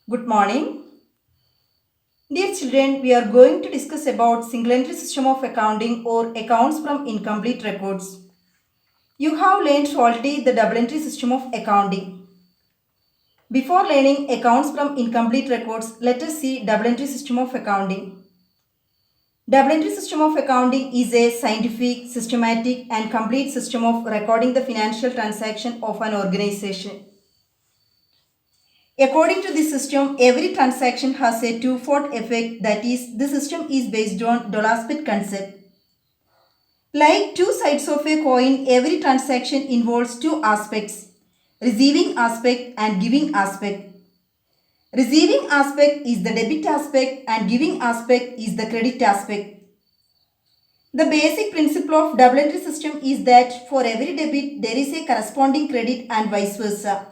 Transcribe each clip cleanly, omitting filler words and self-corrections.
Good morning. Dear children, we are going to discuss about single entry system of accounting or accounts from incomplete records. You have learned already the double entry system of accounting. Before learning accounts from incomplete records, let us see double entry system of accounting. Double entry system of accounting is a scientific, systematic and complete system of recording the financial transaction of an organization. According to this system, every transaction has a twofold effect, that is, the system is based on Dolaspit concept. Like two sides of a coin, every transaction involves two aspects, receiving aspect and giving aspect. Receiving aspect is the debit aspect and giving aspect is the credit aspect. The basic principle of double entry system is that for every debit there is a corresponding credit and vice versa.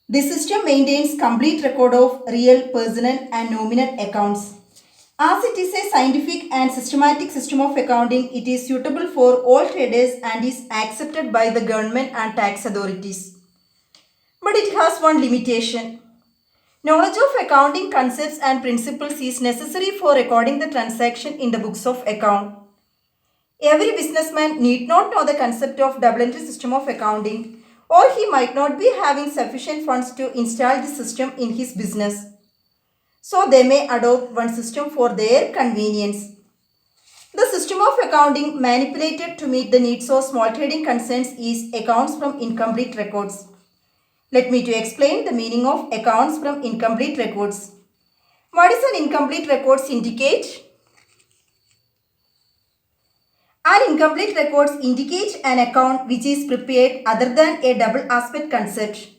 This system maintains complete record of real, personal and nominal accounts. As it is a scientific and systematic system of accounting, it is suitable for all traders and is accepted by the government and tax authorities. But it has one limitation. Knowledge of accounting concepts and principles is necessary for recording the transaction in the books of account. Every businessman need not know the concept of double entry system of accounting, or he might not be having sufficient funds to install the system in his business. So they may adopt one system for their convenience. The system of accounting manipulated to meet the needs of small trading concerns is accounts from incomplete records. Let me to explain the meaning of accounts from incomplete records. What is an incomplete records indicate? An incomplete records indicate an account which is prepared other than a double aspect concept.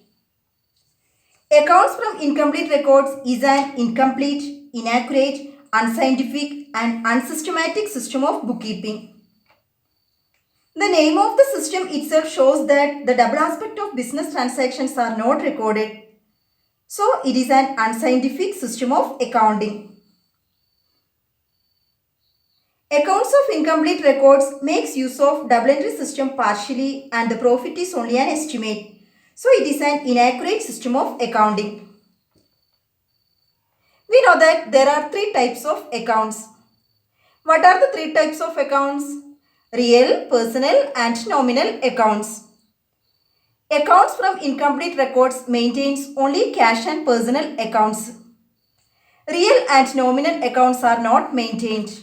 Accounts from incomplete records is an incomplete, inaccurate, unscientific and unsystematic system of bookkeeping. The name of the system itself shows that the double aspect of business transactions are not recorded. So it is an unscientific system of accounting. Accounts of incomplete records makes use of double entry system partially and the profit is only an estimate. So it is an inaccurate system of accounting. We know that there are three types of accounts. What are the three types of accounts? Real, personal and nominal accounts. Accounts from incomplete records maintains only cash and personal accounts. Real and nominal accounts are not maintained.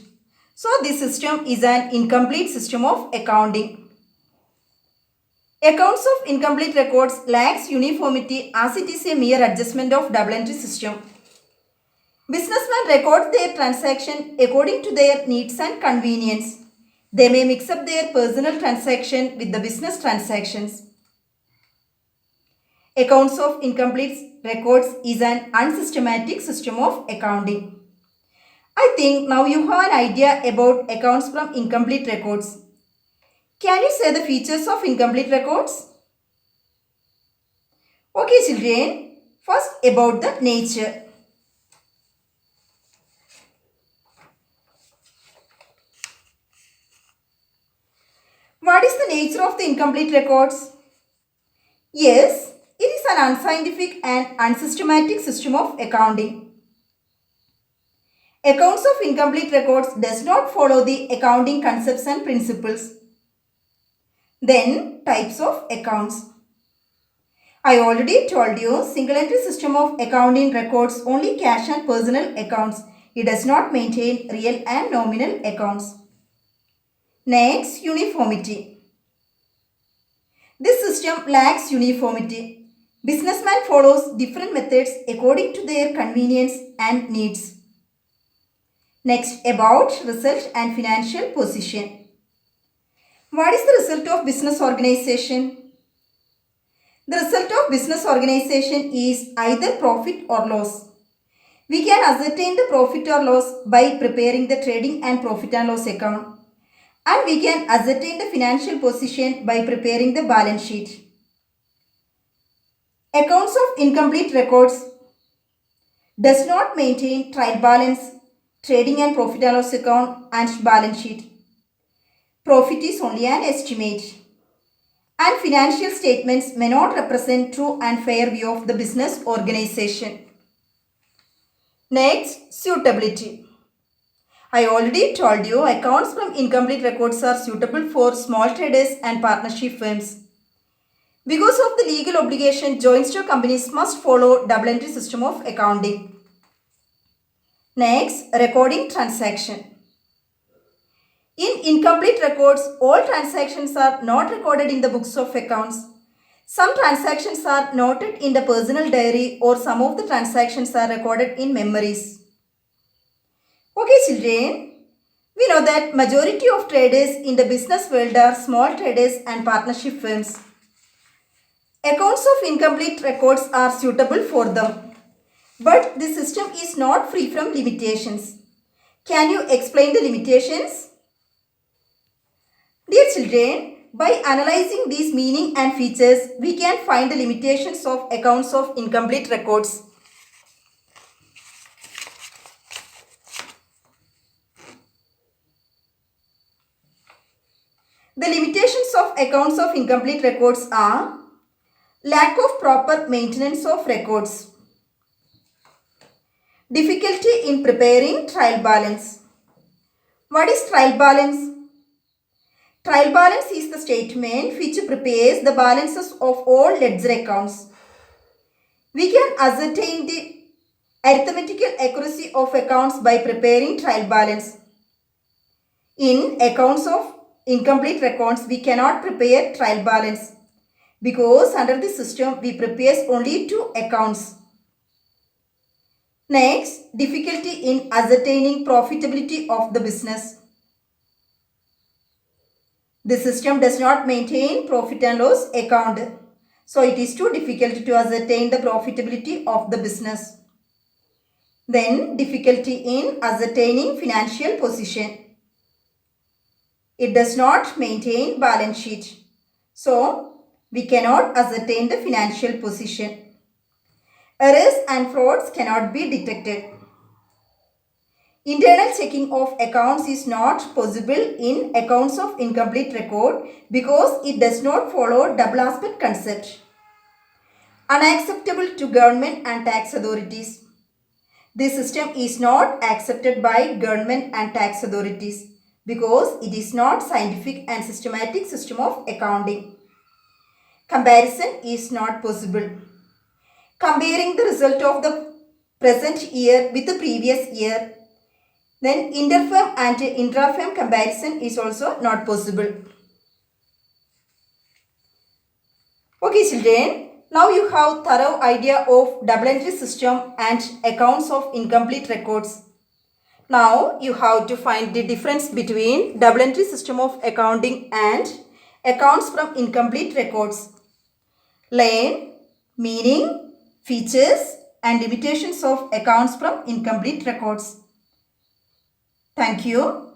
So this system is an incomplete system of accounting. Accounts of incomplete records lacks uniformity as it is a mere adjustment of double entry system. Businessmen record their transaction according to their needs and convenience. They may mix up their personal transaction with the business transactions. Accounts of incomplete records is an unsystematic system of accounting. I think now you have an idea about accounts from incomplete records. Can you say the features of incomplete records? Okay children, first about the nature. What is the nature of the incomplete records? Yes, it is an unscientific and unsystematic system of accounting. Accounts of incomplete records does not follow the accounting concepts and principles. Then, types of accounts. I already told you single entry system of accounting records only cash and personal accounts. It does not maintain real and nominal accounts. Next, uniformity. This system lacks uniformity. Businessman follows different methods according to their convenience and needs. Next, about result and financial position. What is the result of business organization? The result of business organization is either profit or loss. We can ascertain the profit or loss by preparing the trading and profit and loss account. And we can ascertain the financial position by preparing the balance sheet. Accounts of incomplete records does not maintain trial balance, trading and profit and loss account and balance sheet. Profit is only an estimate. and financial statements may not represent true and fair view of the business organization. Next, suitability. I already told you accounts from incomplete records are suitable for small traders and partnership firms. Because of the legal obligation, joint stock companies must follow double entry system of accounting. Next, recording transaction. In incomplete records, all transactions are not recorded in the books of accounts. Some transactions are noted in the personal diary or some of the transactions are recorded in memories. Okay children, we know that majority of traders in the business world are small traders and partnership firms. Accounts of incomplete records are suitable for them. But the system is not free from limitations. Can you explain the limitations? Dear children, by analyzing these meaning and features, we can find the limitations of accounts of incomplete records. The limitations of accounts of incomplete records are lack of proper maintenance of records, difficulty in preparing trial balance. What is trial balance? Trial balance is the statement which prepares the balances of all ledger accounts. We can ascertain the arithmetical accuracy of accounts by preparing trial balance. In accounts of incomplete records, we cannot prepare trial balance because under the system we prepare only 2 accounts. Next, difficulty in ascertaining profitability of the business. The system does not maintain profit and loss account. So it is too difficult to ascertain the profitability of the business. Then difficulty in ascertaining financial position. It does not maintain balance sheet. So we cannot ascertain the financial position. Errors and frauds cannot be detected. Internal checking of accounts is not possible in accounts of incomplete record because it does not follow double aspect concept. Unacceptable to government and tax authorities. This system is not accepted by government and tax authorities because it is not scientific and systematic system of accounting. Comparison is not possible. Comparing the result of the present year with the previous year. Then interfirm and intrafirm comparison is also not possible. Okay children, now you have thorough idea of double entry system and accounts of incomplete records. Now you have to find the difference between double entry system of accounting and accounts from incomplete records. Learn meaning, features and limitations of accounts from incomplete records. Thank you.